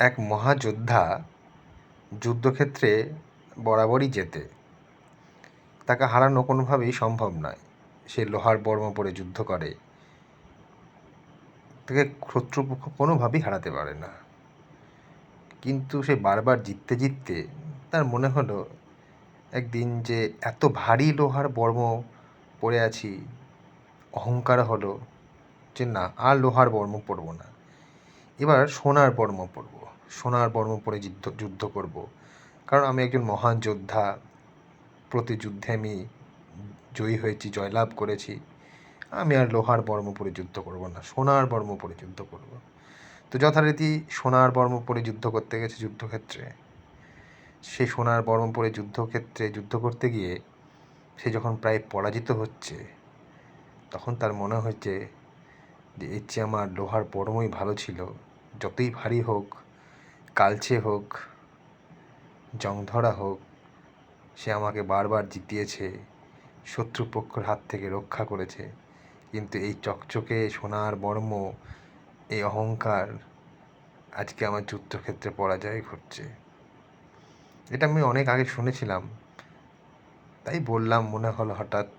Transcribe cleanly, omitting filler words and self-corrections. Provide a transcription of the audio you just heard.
এক মহাযোদ্ধা যুদ্ধক্ষেত্রে বরাবরই জেতে। তাকে হারানো কোনোভাবেই সম্ভব নয়। সে লোহার বর্ম পরে যুদ্ধ করে, তাকে শত্রুপক্ষ কোনোভাবেই হারাতে পারে না। কিন্তু সে বারবার জিততে জিততে তার মনে হলো একদিন যে এত ভারী লোহার বর্ম পরে আছি, অহংকার হলো যে না, আর লোহার বর্ম পরব না, এবার সোনার বর্ম পরব, সোনার বর্ম পরে যুদ্ধ করব। কারণ আমি একজন মহান যোদ্ধা, প্রতি যুদ্ধে আমি জয়ী হয়েছি, জয়লাভ করেছি। আমি আর লোহার বর্ম পরে যুদ্ধ করব না, সোনার বর্ম পরে যুদ্ধ করব। তো যথারীতি সোনার বর্ম পরে যুদ্ধ করতে গেছে যুদ্ধক্ষেত্রে। সে সোনার বর্ম পরে যুদ্ধক্ষেত্রে যুদ্ধ করতে গিয়ে সে যখন প্রায় পরাজিত হচ্ছে, তখন তার মনে হচ্ছে যে এর চেয়ে আমার লোহার বর্মই ভালো ছিল। যতই ভারী হোক, কালচে হোক, জংধরা হোক, সে আমাকে বারবার জিতিয়েছে, শত্রুপক্ষের হাত থেকে রক্ষা করেছে। কিন্তু এই চকচকে সোনার বর্ম, এই অহংকার আজকে আমার যুদ্ধক্ষেত্রে পরাজয় ঘটছে। এটা আমি অনেক আগে শুনেছিলাম, তাই বললাম, মনে হলো হঠাৎ।